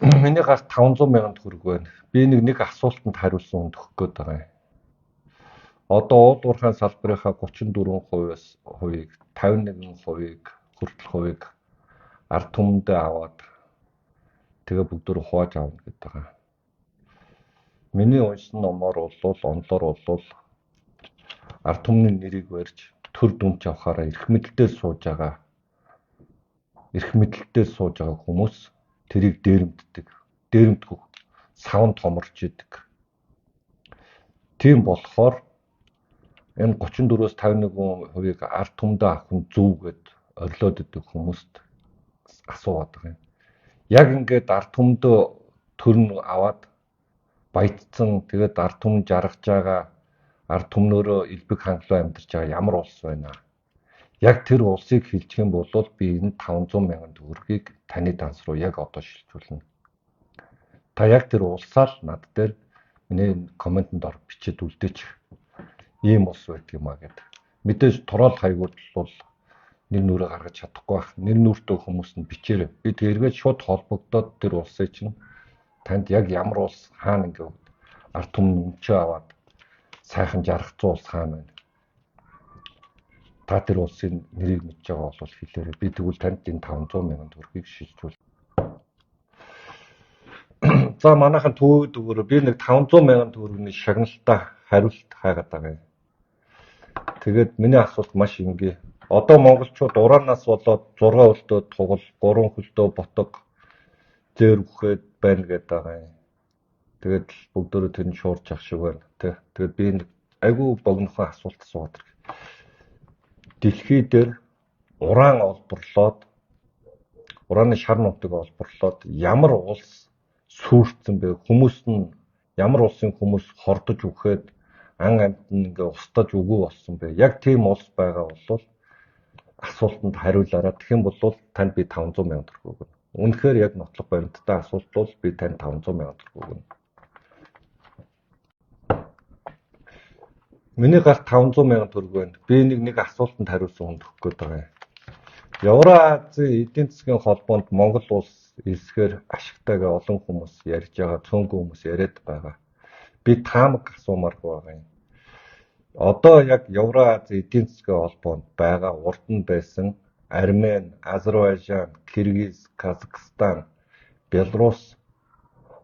Миний гарт 500 мянган төгрөг байна. Би нэг асуултанд хариулсан хүнд өгөх гээд байгаа юм. Одоо уулуурхайн салбарынхаа 34%-аас 51%-ийг хүртэл хувийг ард түмэндээ аваад тэгээ бүгдөө хувааж авна гэдэг байгаа. Миний уншсан номоор онлоор ард түмний нэрийг барьж төр дүнч авахаараа эрх мэдэлтэй сууж байгаа хүмүүс тэрийг дээрэмдэх савн томорч идэг. Тийм болохоор энэ 34-өөс 51%-ийг ард түмэндээ авах нь зөв гэд орилоод идэг хүмүүст асууад байгаа юм. Яг ингээд ард түмэндээ төр нь аваад баятцсан тэгээд ард түмэн жаргаж байгаа ард түмнөөрөө элбэг хангалуун амьдарч байгаа ямар улс байна аа? Яг тэр улсыг хилжих юм бол би энэ 500 мянган төгрөгийг таны данс руу яг одоо шилжүүлнэ. Та яг тэр улсаа л над дээр миний комментэнд ор бичиж үлдээч. Ийм улс байдаг юм аа гэд. Мэдээж тураал хайгууд бол нэр нүрээ гаргаж чадахгүй байх. Нэр нүртэй хүмүүс нь бичээрэй. Би тэргээд шууд холбогдоод тэр улсыг чинь танд яг ямар улс хаана ингээд ард түмэн өмчөө аваад сайхан жаргацсан улс хаана байна. Та тэр улсын нэрийг мэдж байгаа бол хэлээрэй. Би тэгвэл танд энэ 500 мянган төгрөгийг шилжүүлнэ. За манайхан төвөөд өгөөрэй. Би нэг 500 мянган төгрөгийн шагналтай хариулт хайгаад байгаа юм. Тэгээд миний асуулт маш энгийн. Одоо монголчууд ураанаас болоод 6 хөлтөө тугал, 3 хөлтөө ботог зээр үхээд байна гэдэг байгаа юм. Тэгээд бүгдөө тэр нь шуурж ах шиг байна. Тэгээд би нэг айгүй богинохон асуулт асууад байна. Дэлхий дээр уран олборлоод урааны шар нутаг олборлоод ямар улс сүрцэн бэ? Хүмүүс нь ямар улсын хүмүүс хордож үхээд ан амьтанд ингээ устдаж үгүй болсон бэ? Яг тийм улс байгаа бол асуултанд хариулаарай. Тэгэх юм бол танд би 500 мянган төгрөг өгнө. Үнэхээр яг нотлох баримттай асуулт бол би танд 500 мянган төгрөг өгнө. Миний гарт 500 мянган төгрөг байна. Би нэг асуултанд хариулсан хүнд өгөх гээд байгаа юм. Евразийн эдийн засгийн холбоонд Монгол улс эсгээр ашигтайгаа олон хүмүүс ярьж байгаа, цөөнгүй хүмүүс яриад байгаа. Би таамаг асуумаар байгаа юм. Одоо яг Евразийн эдийн засгийн холбоонд байгаа урд нь байсан Армени, Азербайджан, Киргиз, Казахстан, Беларусь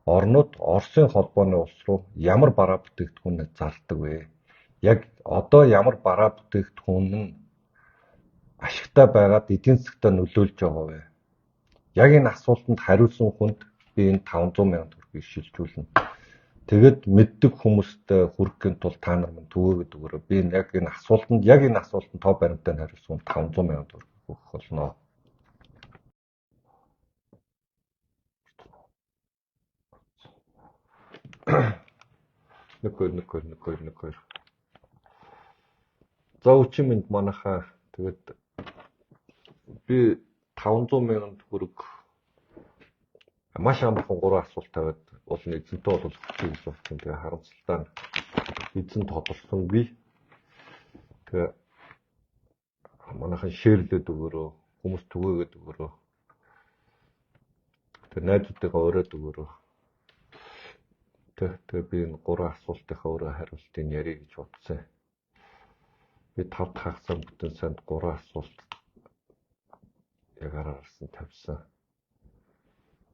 орнууд Оросын холбооны улс руу ямар бараа бүтээгдэхүүнээ зардаг вэ? Яг одоо ямар бараа бүтээгдэхүүн нь ашигтай байгаад эдийн засгтаа нөлөөлж байгаа вэ? Яг энэ асуултанд хариулсан хүнд би энэ 500 мянган төгрөгийг шилжүүлнэ. Тэгэд мэддэг хүмүүстэй хүрэхин тулд та нар минь төвөөд өгөөрэй. Би яг энэ асуултанд тоо баримтаар хариулсан 500 мянган төгрөг өгөх болно. Нэг. За өчим минь манайхаа тэгээд би 500 мянган төгрөг маш амархан 3 асуулт тавиад болно. Эзэнтэй бол өгчих гэж болсон. Тэгээ харамсалтай нь эзэн тодорсонгүй. Тэгээ манайхан шеэрлээд өгөөрөө, хүмүүс түгээгээд өгөөрөө. Тэгээ найзуудтайгаа ураад өгөөрөө. Тэгээ би энэ 3 асуултынхаа өөрөө хариултыг ярих гэж бодсон. Би 5 хагасаа бүтэн санд 3 асуулт яг араарсан тавьсан.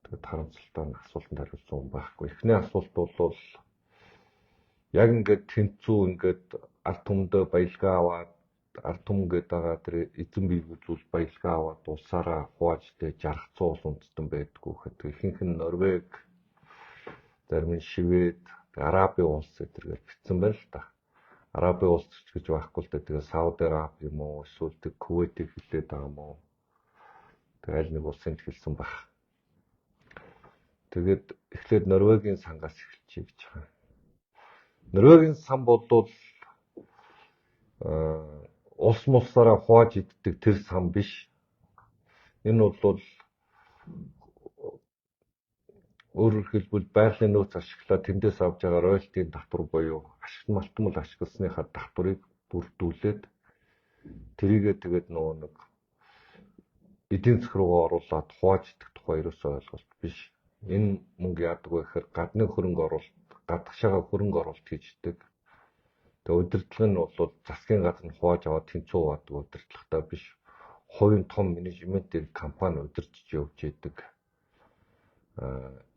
Тэгээд харамсалтай нь асуултанд хариулсан хүн байхгүй. Эхний асуулт бол яг ингээд тэнцүү ингээд ард түмэндээ баялгаа аваад ард түмгээд байгаа тэр эзэн бий үзүүл баялгаа аваад улсаараа хувааж жаргацсан улс үндэстэн байдгүй гэхэд ихэнх нь Норвег, зарим нь Швед, Арабын улс гэдэргээр бичсэн байна л та. Арабын улс гэж байхгүй л дээ. Тэгээ Сауди Араби юм уу, эсвэл Кувейтийг хэлээд байгаа юм уу? Тэгээ аль нэг улсынд хэлсэн баг. Тэгээд эхлээд Норвегийн сангаас эхэлчихье гэж байгаа. Норвегийн сан бол улс мулсаараа хувааж иддэг тэр сан биш. Энэ бол өөрөөр хэлбэл байгалийн нөөц ашиглаад тэндээс авж байгаа роялтийн татвар буюу малтмал ашигласныхаа татварыг бүрдүүлээд тэрийгээ тэгээд нөгөө нэг эдийн засаг руу оруулаад хувааж идэх тухай ерөөсөө ойлголт биш. Энэ мөнгө яадаг вэ гэхээр гадны хөрөнгө оруулалт, гадагшаага хөрөнгө оруулалт хийждэг. Тэгээ удирдлага нь бол засгийн газар нь хувааж аваад тэнцүү бадаг удирдлагатай биш. Хувийн том менежментийн компани удирдах явж идэг.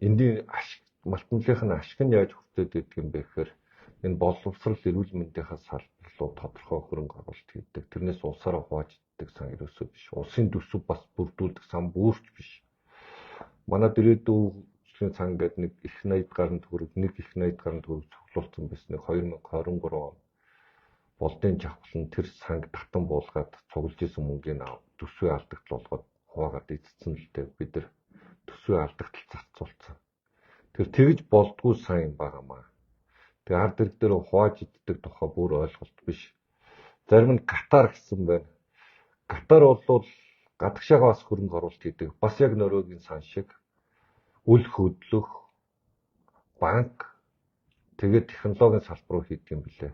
Эндийн малтмлынх нь ашиг нь яаж хүртээд идэг юм бэ гэхээр энэ боловсрал эрүүл мэндийнхаа салбар руу тодорхой хөрөнгө оруулалт хийдэг. Тэрнээс улсаараа хувааж иддэг сан ерөөсөө биш. Улсын төсөв бас бүрдүүлдэг сан бүрч биш. Манайд ирээдүйн сан гэдэг нэг их 80 гаруй төгрөг, нэг их 80 гаруй төгрөг цуглуулсан байсан. 2023 он болдын жавхлан тэр санг татан буулгаад цуглаж исэн мөнгөний төсвийн алдагтал болгоод хуваагаад эзэлсэн л дээ. Бид нар төсвийн алдагтал зарцуулсан. Тэр тэгж болдгүй сайн юм байнамаа. Тэгээ ард ирэг дээр хувааж иддэг тухай бүр ойлголт биш. Зарим нь Катар гэсэн байна. Катар бол гадагшаагаас хөрөнгө оруулалт хийдэг. Бас яг Норвегийн сан шиг үл хөдлөх, банк, тэгээд технологийн салбар руу хийдэг юм билээ.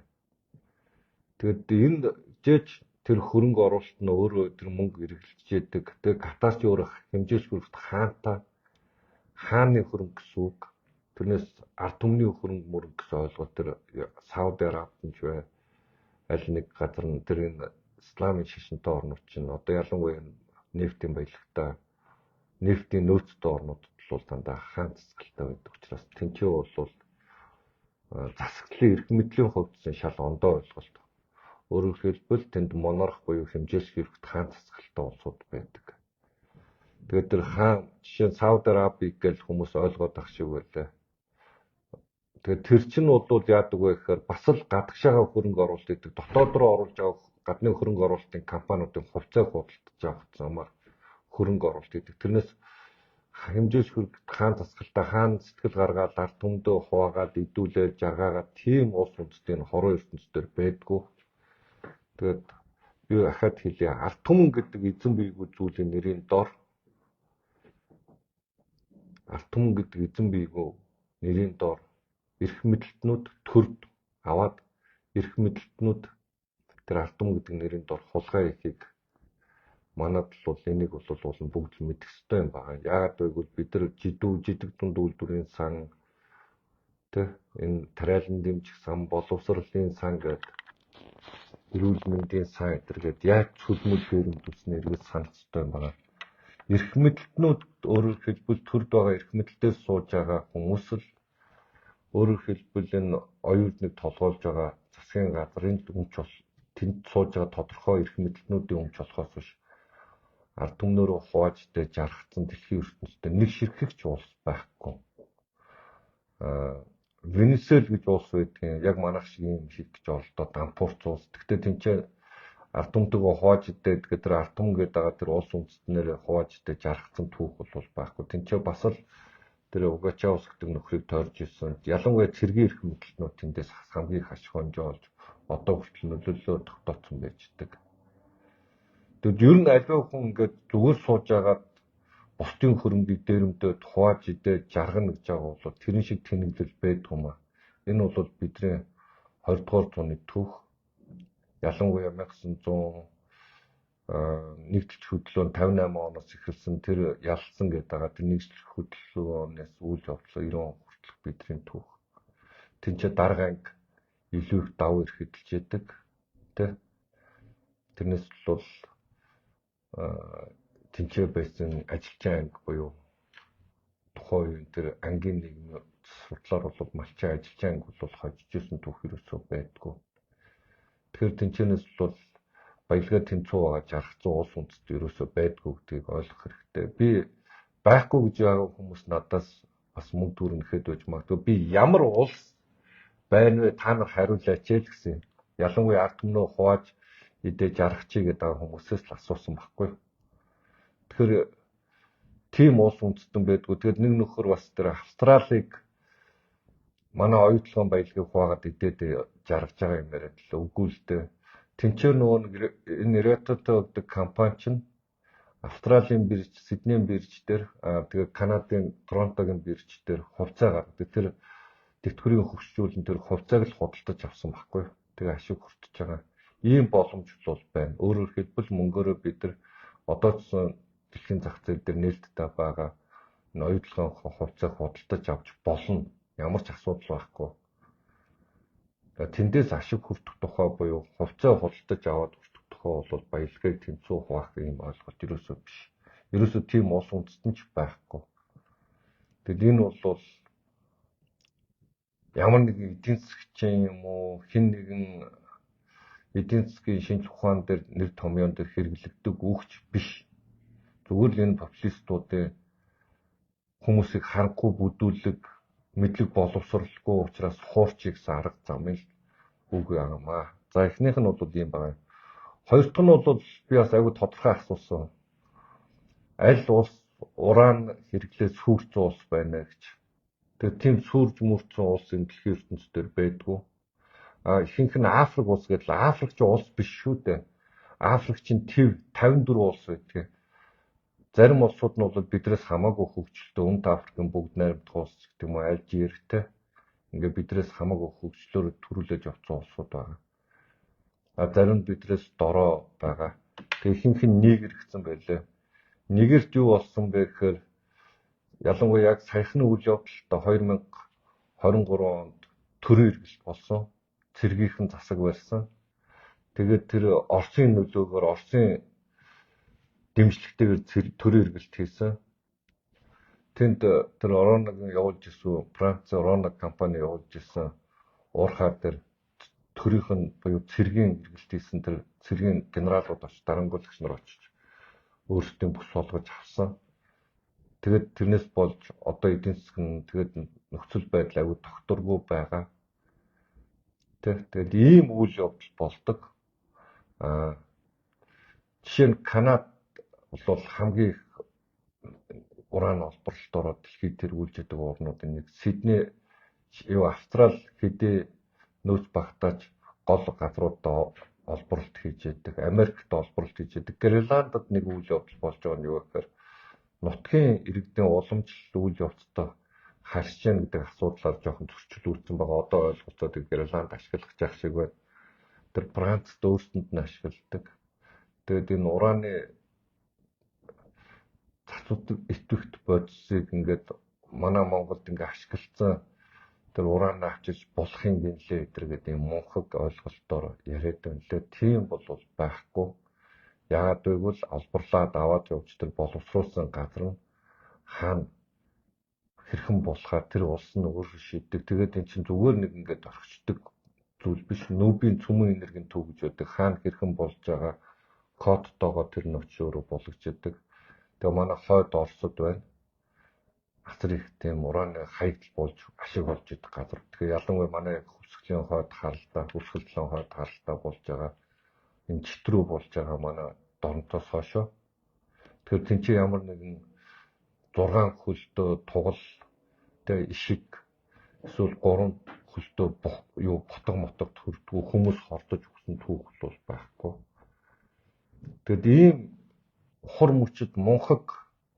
Тэгээд энд жиж тэр хөрөнгө оруулалт нь өөрөө тэр мөнгө эргэлж яадаг. Тэгээд Катарч өөрөө хэмжээлж бүрт хааны хөрөнгө гэсэн үг. Тэрнээс ард түмний хөрөнгө мөрөнгө гэсэн ойлголт тэр Сауди Арабид ч бай аль нэг газар нь тэр энэ исламын шашинтай орнууд чинь одоо ялангуяа нефтийн баялагтай нефтийн нөөцтэй орнуудад бол дандаа хаан цэцгэлтэй байдаг учраас тэнцээ бол засаглалын эрх мэдлийн хувьд шал ондоо ойлголт. Өөрөөр хэлбэл тэнд монарх буюу хэмжээлэх хэрэгт хаан цэцгэлтэй улсууд байдаг. Тэгээд тэр хаан жишээ нь Сауди Арабыг гэл хүмүүс ойлгоод ах шиг байлаа. Тэгээд тэр чинь бол яадаг вэ гэхээр бас л гадагшаага хөрөнгө оруулалт гэдэг дотоод руу оруулж авах гадны хөрөнгө оруулалтын компаниудын хувьцааг худалдаж авах замаар хөрөнгө оруулалт гэдэг. Тэрнээс хэмжээлж хэрэгт хаан засгалтай хаан сэтгэл гаргаад ард түмдөө хуваагаад идүүлээд жаргаагаад тийм улс үндэстийн хорон ертөнцийн байдгүй. Тэгээд би ахаад хэлье. Ард түмэн гэдэг эзэн биегүй зүйлийн нэрийн дор ард түмэн гэдэг эзэн биегүй нэрийн дор эрх мэдэлтнүүд төрд аваад эрх мэдэлтнүүд тэр ард түмэн гэдэг нэрийн дор хулгай ихийг манад бол энийг бол бүгд л мэдэх ёстой юм байна. Яагаад гэвэл бид нар жидэг дунд үйлдвэрийн сан энэ тариалан дэмжих сан, боловсролын сан гэдэг эрүүл мэндийн сан гэдэг яаж цөлмөл хөрөмтүүлснээр гэж санах ёстой юм байна. Эрх мэдэлтнүүд өөрөөр хэлбэл төрд байгаа эрх мэдэлтээр сууж байгаа хүмүүс л өөрөөр хэлбэл энэ оюутныг толгойлж байгаа засгийн газрын өмч бол тэнд сууж байгаа тодорхой эрх мэдэлтнүүдийн өмч болохоос биш ард түмнөрөө хувааж дэ жаргацсан дэлхийн ертөнцид нэг ширхэгч улс байхгүй. Венесуэл гэж улс байдгийн яг манайх шиг юм шиг гэж оролдоод дампуурч улс. Гэхдээ тэнцээ ард түмтэйгээ хувааж дэ тэгээд тэр ард түм гэдэг байгаа тэр улс үндэстнэрээ хувааж дэ жаргацсан түүх бол байхгүй. Тэнцээ бас л тэр Угачаус гэдэг нөхрийг тойрж ирсэн. Ялангуяа цэргийн эрх мэдэлтнүүд тэндээс хамгийн их ашиг хонжоо олж одоо хүртэл нөлөөлөө тогтооцсон байж байгаа. Тэгэд ер нь аливаа хүн ингээд зүгээр сууж агаад бусдын хөрөнгийг дээрэмдээд хувааж идээд жаргана гэж байгаа бол тэрэн шиг тэнэглэл байдаг юм аа. Энэ бол бидний 20 дугаар зууны түүх. Ялангуяа 1900 хөдөлгөөн 58 оноос эхэлсэн тэр ялсан гэдэг байгаа тэр нэгжлэх хөдөлгөөнөөс үйл явдлаа 90 он хүртэлх бидний түүх. Тинчээ дарга анги илүү их давуу эрх эдэлж яадаг. Тэрнээс бол тэнцээ байсан ажилчин анги буюу тухайн үеийн тэр ангийн нийгмийн судлаар бол малчин ажилчин анги бол хожижсэн түүх ерөөсөө байдгүй. Тэгэхээр тэнцэнээс бол баялгаа тэнцүү байгаа жаргацсан улс үндэст ерөөсөө байдгүй гэдгийг ойлгох хэрэгтэй. Би байхгүй гэж байгаа хүмүүс надаас бас мөнгө төрнөхэд байж магадгүй. Би ямар улс байна вэ та нар хариулаач л гэсэн. Ялангуяа ард түмнөө хувааж идэж жаргачий гэдэг хүмүүсээс л асуусан байхгүй. Тэгэхээр тийм улс үндэстэн байдгүй. Тэгээд нэг нөхөр бас тэр Австралиг манай оюутлогын баялагийг хуваагаад идээд жаргаж байгаа юм яриад л үгүй л дээ. Тэнцээр нөгөө энэ Ретотой гэдэг компани чинь Австралийн бирж, Сиднейн бирж дээр тэгээд Канадын Торонтогийн бирж дээр хувьцаа гаргадаг. Тэр тэтгэврийн хөгжүүлэн тэр хувьцааг л худалдаж авсан байхгүй. Тэгээ ашиг хүртэж байгаа. Ийм боломж бол байна. Өөрөөр хэлбэл мөнгөөрөө бид нар одоо ч дэлхийн зах зээл дээр нээлттэй байгаа энэ оюутлогын хувьцааг худалдаж авч болно. Ямар ч асуудал байхгүй. Тэндээс ашиг хүртэх тухай буюу хувьцаа худалдаж аваад хүртэх тухай бол баялагийг тэнцүү хуваах юм ойлголт ерөөсөө биш. Ерөөсөө тийм улс үндэстэн ч байхгүй. Тэгэд энэ бол ямар нэгэн эдийн засгийн юм уу хэн нэгэн эдийн засгийн шинж ухаан дээр нэр томьёон дээр хэрэглэгдэг үгч биш. Зүгээр л энэ популистуудын хүмүүсийг харанхуй бүдүүлэг мэдлэг боловсралгүй учраас хуурчих гэсэн арга замын үг юмаа. За эхнийх нь бол ийм байгаа. Хоёр дахь нь бол би бас аягүй тодорхой асуусан. Аль улс уран хэрэглээ сүрцэн улс байна гэж. Тэгэхээр тийм сүрж мөрцөн улс энэ дэлхийн ертөнцийн дээр байдгүй. Ихэнх нь Африк улс гэдэг. Африк ч улс биш шүү дээ. Африк чинь 54 улс байдаг. Зарим улсууд нь бол бидрээс хамаагүй хөгжилтэй Өмнөд Африкийн бүгд найрамдах улс гэдэг юм уу Алжиртэй. Ингээ бидрээс хамаагүй хөгжлөөр төрүүлж явсан улсууд байгаа. Зарим бидрээс дорой байгаа. Тэгээ ихэнх нь Нигер гэсэн байлээ. Нигерт юу болсон бэ гэхээр ялангуяа яг саяхны үйл явдалтай 2023 онд төрийн эргэлт болсон. Цэргийнхэн засаг барьсан. Тэгээд тэр Оросын нөлөөгөөр Оросын дэмжлэгтэйгээр төрийн эргэлт хийсэн. Тэнд тэр Ороног явуулж ирсэн Франц Ороног компани явуулж ирсэн уурхай дээр төрийнх нь буюу цэргийн эргэлт хийсэн тэр цэргийн генералууд очиж дарангуулагч нар очиж өөрсдийн бүс болгож авсан. Тэгээд тэрнээс болж одоо эдийн засгийн тэгээд нөхцөл байдал аягүй тогтворгүй байгаа. Тэгээд ийм үйл явдал болдог. Жишээ нь Канада бол хамгийн их уран олборлолт ороод дэлхийд тэргүүлж байгаа орнуудын нэг. Сидней Австрали хэдий нөөц багтааж гол газруудаа олборлолт хийж яадаг. Америкт олборлолт хийж яадаг. Гренландад нэг үйл явдал болж байгаа нь юу гэхээр нутгийн иргэдийн уламжлал үйл явцтай харьж яах гэдэг асуудлаар жоохон зөрчил үүссэн байгаа. Одоо ойлголцоод Гренланд ашиглах жах шиг байна. Тэр Францд өөрсдөнд нь ашигладаг. Тэгээд энэ ураны цацуудаг итгэвч бодисыг ингээд манай Монголд ингээд ашиглацсан тэр уран авчиж болохын гинлээ гэдэг юм мунхаг ойлголтоор яриад байна лээ. Тийм бол байхгүй. Яагаад гэвэл албарлаад аваад явж тэр боловсруулсан газар нь хаана хэрхэн болохаар тэр улс нь өөрөө шийддэг. Тэгээд эн чинь зүгээр нэг ингээд орхичдаг зүйл биш. Нүүбийн цөмөн энергийн төв гэж байдаг. Хаана хэрхэн болж байгаа кодтойгоо тэр нөхцөл өөрөө болгождаг. Тэгээ манай хойд Оросд байна. Асар их тийм ураны хаягдл болж ашиг болж идэх газар. Тэгээ ялангуяа манай хөвсгөлийн хойд харалтаа, хөвсгөлтлөн хойд харалтаа болж байгаа. Энэ читрүү болж байгаа манай дорнтоос хойшоо. Тэгэхээр тэн чинь ямар нэгэн 6 хөлтөө тугал тэгээ ишиг эсвэл 3 хөлтөө ботго мотог төрдгөө хүмүүс хордож өгсөн түүх бол байхгүй. Тэгэд ийм ухар мөчөд мунхаг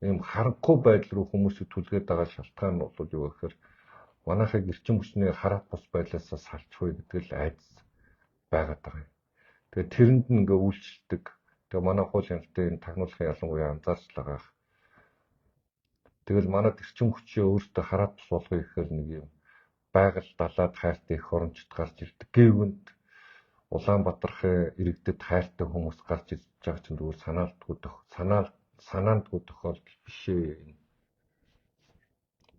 ийм харанхуй байдал руу хүмүүсийг түлхээд байгаа шалтгаан нь бол юу гэхээр манайхыг эрчим хүчний хараат бус байдлаас салчихгүй гэдэг л айдас байгаад байгаа юм. Тэгээд тэрэнд нь ингээ үйлчлдэг. Тэгээд манай хууль ямтай энэ тагнуулахын ялангуяа анзаарч байгаа. Тэгэл манай эрчим хүчээ өөртөө хараат бус болгоё гэхээр нэг юм байгаль далаад хайртай их орончд гарч ирдэг. Гэвэнд Улаанбаатарын иргэдэд хайртай хүмүүс гарч ирж байгаа чинь зүгээр санаандгүй тохиолдол биш ээ.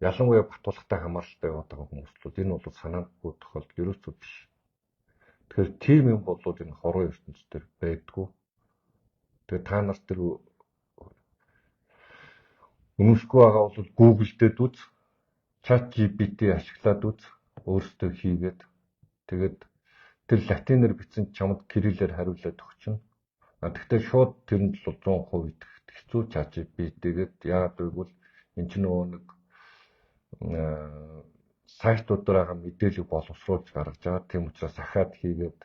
Ялангуяа Батболгатай хамааралтай яваад байгаа хүмүүс бол энэ бол санаандгүй тохиолдол ерөөсөө биш. Тэгэхээр тийм юм бол энэ хорвоо ертөнцийн байдгүй. Тэгээ та нар тэр үнэсгүй байгаа бол Google дээр үз, ChatGPT ашиглаад үз, өөртөө хийгээд тэгээд тэр латинээр бичсэн чамд кириллээр хариулаад өгчнө. Тэгвэл шууд тэрэнд л 100% итгэх хэцүү ChatGPT-гээд яагаад гэвэл энэ ч нөгөө нэг сайтуудаар байгаа мэдээлэл боловсруулж гаргаж байгаа. Тийм учраас дахиад хийгээд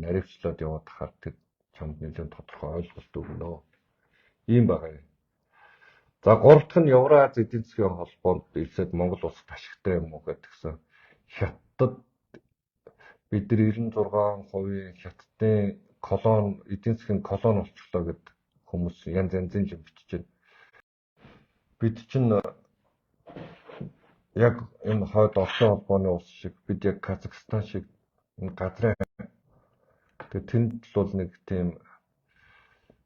наривчлаад яваад хахаар тэр чамд нэлээд тодорхой ойлголт өгнө. Ийм байгаа юм. За 3 дахь нь Евраз эдийн засгийн холбоонд ирсэд Монгол улсад ашигтай юм уу гэдгсэн. Хятад бид нар 96% Хятадын колон эдийн засгийн колон болчихлоо гэд хүмүүс янз янзын юм бичиж байна. бид чинь яг энэ хойд Оросын холбооны улс шиг бид яг Казахстан шиг энэ газрын тэгээд тэнд бол нэг тийм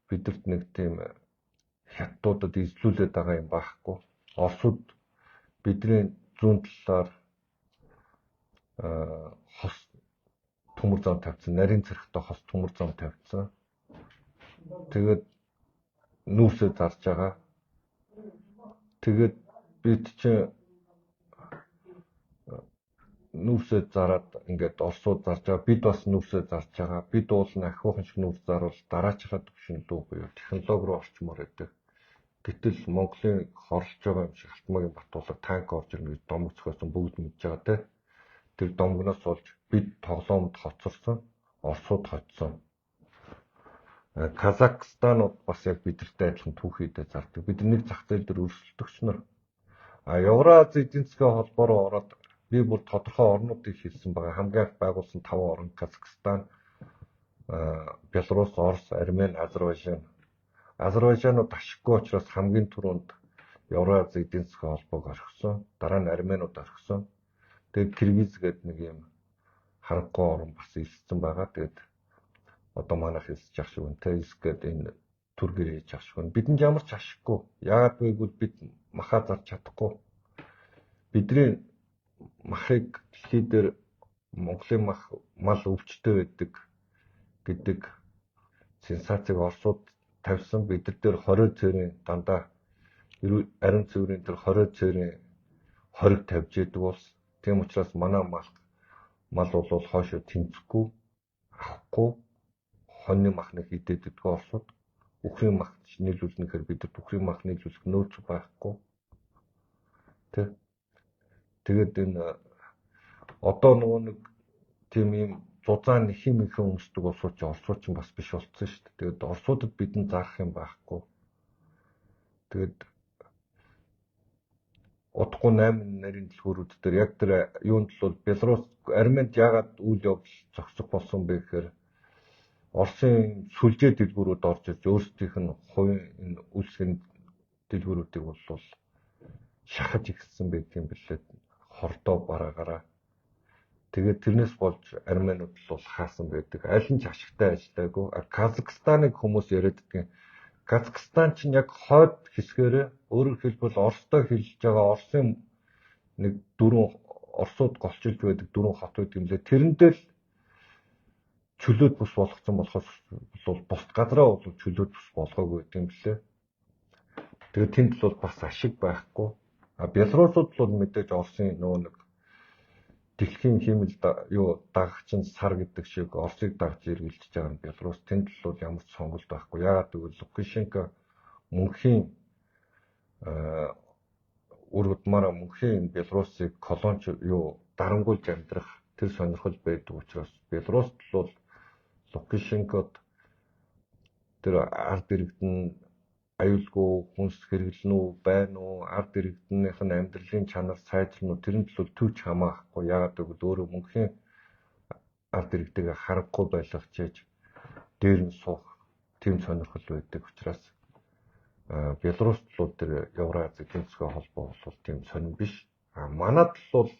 бидэрт нэг тийм хятадуудад эзлүүлээд байгаа юм байхгүй. Оросууд бидний зүүн талаар хос төмөр зам тавьсан, нарийн цэрэгтэй хос төмөр зам тавьсан. Тэгээд нүүрсээ зарж байгаа. Тэгээд бид чинь нүүрсээ зараад ингээд Оросууд зарж байгаа. Бид бас нүүрсээ зарж байгаа. Бид уул нь ахиухан шиг нүүрс заруул дараачхад төвшин дүү буюу технологи руу орчмоор байдаг. Гэтэл Монголын хорлож байгаа юм шиг Алтмаагийн Батуулга танк орж ирнэ гэж домог зохиосон бүгд мэдж байгаа те. Тэр домгоноос болж бид тоглоомд хоцорсон, Оросууд хоцсон. Казахстанууд бас яг бидэртэй адилхан түүхийдээ зардаг. Бид нэг зах зээл дээр өрсөлдөгч нар. Евразийн эдийн засгийн холбоо руу ороод би бүр тодорхой орнуудыг хэлсэн байгаа. Хамгийн их байгуулсан 5 орн Казахстан, Беларусь, Орос, Армени, Азербайджан. Азербайджанууд ашиггүй учраас хамгийн түрүүнд Евразийн эдийн засгийн холбоог орхисон. Дараа нь Арменууд орхисон. Тэгээд Киргиз гэдэг нэг юм харанхуй орн бас илссэн байгаа. Тэгээд одоо манайх хэлж явах шиг үнтэй хэлсгээд энэ төр гэрээ хийж авах шиг байна. Бидэнд ямар ч ашиггүй. Яагаад гэвэл бид махаа зарж чадахгүй. Бидний махыг дэлхий дээр Монголын мал өвчтөй байдаг гэдэг сенсацийг Оросууд тавьсан. Бид нар 20 цэрийн дандаа ариун цэврийн тэр 20 цэрийн хориг тавьж яадаг бол тийм учраас манай мал бол хоошоо тэнцэхгүй, авахгүй, хоньны махныг идээд идэх Оросууд. Үхрийн мах нийлүүлнэ гэхээр бид үхрийн мах нийлүүлэх нөөц байхгүй. Тэгээд энэ одоо нөгөө нэг тийм юм зузаан химикхэн өмсдөг улсууд ч Оросууд ч бас биш болцсон шүү дээ. Тэгээд Оросуудад бидэнд зарах юм байхгүй. Тэгээд удахгүй 8 нарийн дэлгүүрүүд дээр яг тэр юунд л бол Беларусь, Арменид яагаад үйл явдал зогсох болсон бэ гэхээр Оросын сүлжээ дэлгүүрүүд орж ирж өөрсдийнх нь хувийн энэ үйлсгийн дэлгүүрүүдийг бол шахаж ихсэн байдаг юм билээ. Хордоо бараагаараа. Тэгээд тэрнээс болж Арменууд бол хаасан байдаг. Аль нь ч ашигтай ажиллаагүй. Казахстаныг хүмүүс яриад байгаа. Казахстан чинь яг хойд хэсгээрээ өөрөөр хэлбэл Оростой хэлж байгаа Оросын нэг 4 Оросууд голчилж байдаг 4 хот байдаг юм лээ. Тэрэндээ л чөлөөт бус болгоцсон болохоос бол бус газраа бол чөлөөт бус болгоогүй юм лээ. Тэгээд тэнд л бол бас ашиг байхгүй. Беларусууд бол мэдээж Оросын нөгөө нэг дэлхийн химэл дагагчин сар гэдэг шиг Оросыг дагж эргэлдэж байгаа нь Беларус. Тэнд бол ямар ч сонголт байхгүй. Яагаад гэвэл Лукашенко мөнхийн үр удмаараа мөнхийн Беларусыг колонич дарангуйлж амьдрах тэр сонирхол байдаг учраас Беларусд бол Лукашенкод тэр ард иргэдэн аюулгүй хүнс хэрэглэн үү байна уу ард иргэднийх нь амьдралын чанар сайжрна уу тэрэнд л төвч хамаахгүй. Яагаад гэвэл өөрөө мөнхийн ард иргэдэг харахгүй байлгах чийж дээр нь суух тийм сонирхол байдаг учраас Беларусд бол тэр Евразийн эдийн засгийн холбоо бол тийм сонир биш. Манайд бол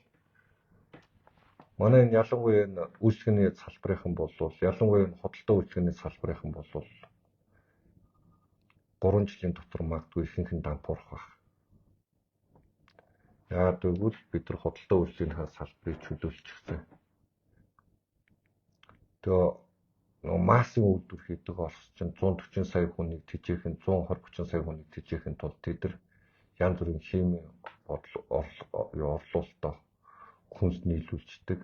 манай энэ ялангуяа энэ үйлчлэгээний салбарынхан бол ялангуяа энэ худалдаа үйлчлэгээний салбарынхан бол 3 жилийн дотор магадгүй ихэнх нь дампуурах байх. Яагаад гэвэл бид нар худалдаа үйлчлэгийн салбарыг чөлөөлчихсэн. Тэгээ массын үйлдвэр хийдэг Орос чинь 140 сая хүнийг тэжээхэн 120-30 сая хүнийг тэжээхэн тул тэд нар янз бүрийн хими орлуулалтаа хүнс нийлүүлждэг.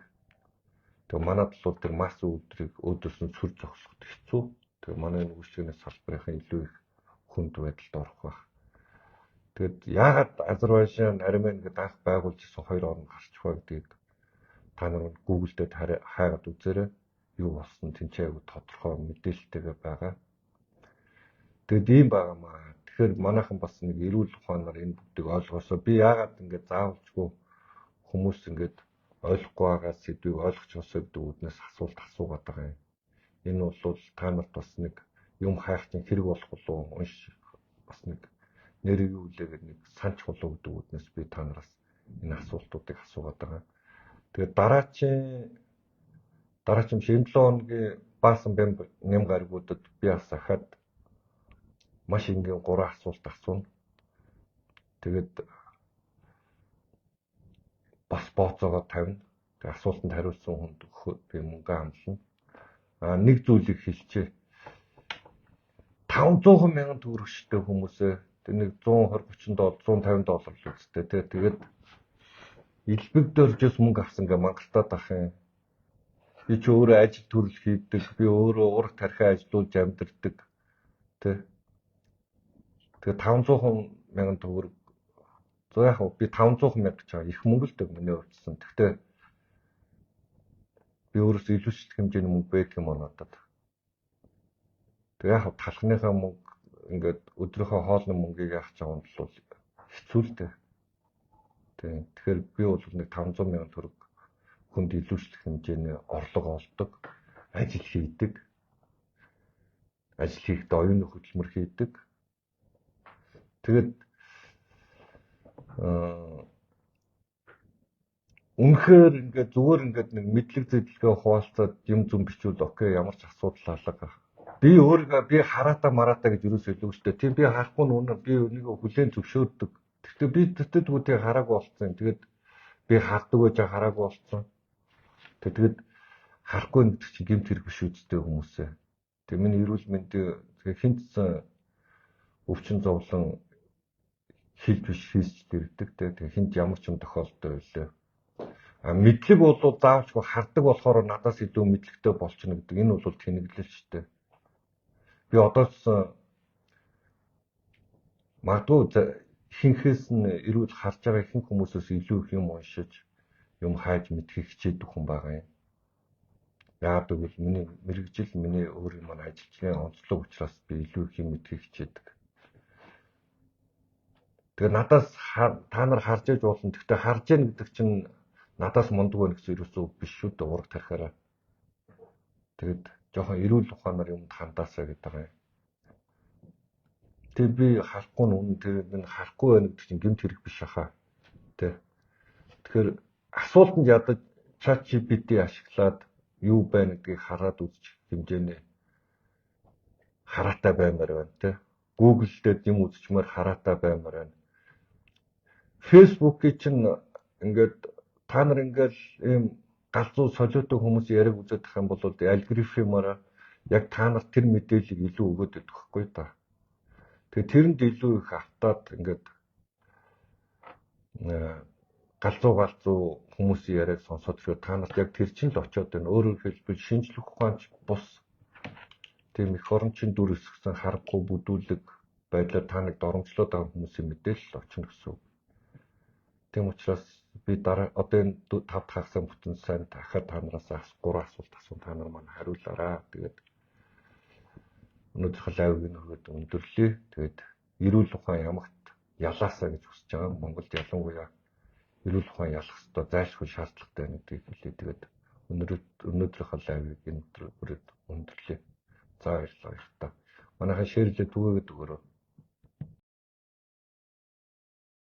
Тэгээ манайд бол тэр массын үйлдвэрийг өөдөөс нь сүр зогсоход хэцүү. Тэгээ манай үйлчлэгийн салбарынхан илүү их хүнд байдалд орох байх. Тэгэд яагаад Азербайджан, Армени гэдэг анх байгуулж ирсэн 2 орн гарч байгаа гэдгийг та нар Google дээр хайгаад үзээрэй. Юу болсон тэнцээ аягүй тодорхой мэдээлэлтэйгээ байгаа. Тэгэд ийм байгаамаа. Тэгэхээр манайхан бас нэг эрүүл ухаанаар энэ бүгдийг ойлгосоо би яагаад ингэж заавалжгүй хүмүүс ингэж ойлгохгүй байгаа сэдвийг ойлгож осоо гэдэг үүднээс асуулт асуугаад байгаа юм. Энэ бол та нарт бас нэг юм хайх чинь хэрэг болох болов унш бас нэг нэрийг үлээгээд нэг санч болоо гэдэг үднэс би та нараас энэ асуултуудыг асуугаад байгаа. Тэгээд дараагийн 7 хоногийн баасан нэм гаригуудад би бас ахаад маш энгийн 3 асуулт асууна. Тэгээд бас бооцоогоо тавина. Тэгээд асуултанд хариулсан хүнд би мөнгө амлана. Нэг зүйлийг хэлчихье. 500 мянган төгрөгчтэй хүмүүсээ тэр нэг 120 $150 л үстэй тий. Тэгээд элбэгдэржээс мөнгө авсан гэ мангалтаад ах юм. Би ч өөрөө ажил төрөл хийдэг, би өөрөө ураг тархиа ажиллуулж амьдардаг тий. Тэгээд 500 мянган төгрөг яг би 500 мянга гэж байгаа их мөнгө л дээ миний хувьдсан. Гэхдээ би өөрөөсөө илүү ч хэмжээний мөнгө байдаг юм надад. Тэгээ яг талхныхаа мөнгө ингээд өдрийнхөө хоолны мөнгийг авч байгаа юм бол хэцүү л дээ. Тэгэхээр би бол нэг 500 мянган төгрөг хүнд илүүчлэх хэмжээний орлого олдог, ажил хийдэг, ажил хийхдээ оюуны хөдөлмөр хийдэг. Тэгээд үнэхээр ингээд зүгээр ингээд нэг мэдлэг зөвлөгөө хуваалцаад юм зүм бичвэл окей ямар ч асуудал алга. Би өөрийгөө хараата мараата гэж юус илүүжтэй. Тийм би харахгүй нүнэ би нэг хүлээн зөвшөөрдөг. Гэхдээ би тэтгэдгүүдийг хараагүй болцсон. Тэгээд би харддаг байж хараагүй болцсон. Тэгээд харахгүй гэдэг чинь гэмт хэрэг биш үстэй хүмүүсээ. Тэгээд миний эрүүл мэндийн хинтсэн өвчин зовлон хийж биш хийсч ирдэг. Тэгээд хинт ямар ч юм тохиолдол байлаа. Мэдлэг бол заавчгүй хардаг болохоор надаас илүү мэдлэгтэй болчихно гэдэг. Энэ бол тэнэглэл шүү дээ. Би одоо ч магадгүй ихэнхээс нь эрүүл харж байгаа ихэнх хүмүүсээс илүү их юм уншиж, юм хайж мэдхийг хичээдэг хүн байгаа юм. Яагаад гэвэл миний мэрэгжил, миний өөрийн маань ажилчны онцлог учраас би илүү их юм мэдхийг хичээдэг. Тэгээ надаас та нар харж иж болно. Гэхдээ харж яах гэдэг чинь надаас мундаг байх гэсэн ерөөсөө биш шүү дээ ураг тархаараа. Тэгэд жоохон эрүүл ухаанаар юмд хандаасаа гэдэг байгаа юм. Тэгээ би харахгүй нүн тэгээд энэ харахгүй байх гэдэг чинь гэмт хэрэг биш хаа. Тэ. Тэгэхээр асуултанд ядаж ChatGPT ашиглаад юу байна гэдгийг хараад үзчих хэмжээний хараатай баймаар байна тэ. Google дээр юм үзчихмээр хараатай баймаар байна. Facebook-ийг чинь ингээд та нар ингээл ийм галзуу солиотой хүмүүс яриаг үзэх юм бол алгоритмаараа яг та нарт тэр мэдээллийг илүү өгөөд идэх байхгүй та. Тэгээ тэрэнд илүү их автаад ингээд галзуу хүмүүсийн яриаг сонсоод ирэхэд та нарт яг тэр чинь л очиод байна. Өөрөөр хэлбэл шинжлэх ухаанч бус тийм их орончийн дүр эсгсэн харахгүй бүдүүлэг байдлаар та нэг доромжлоод байгаа хүмүүсийн мэдээлэл очно гэсэн. Тийм учраас би одоо энэ 5 хагасаа бүтэн сайн дахиад та нараас 3 асуулт асуун та нар маань хариулаарай. Тэгээд өнөөдрийнхөө лайвыг нөгөөд өндөрлөе. Тэгээд эрүүл ухаан ямагт ялаасаа гэж хүсэж байгаа. Монголд ялангуяа эрүүл ухаан ялах ёстой зайлшгүй шаардлагатай гэдгийг хэлээ. Тэгээд өнөөдрийнхөө лайвыг энэ өндөрлөе. За баярлалаа. Манайхаа шеэрлээ түгээгээд өгөөрэй.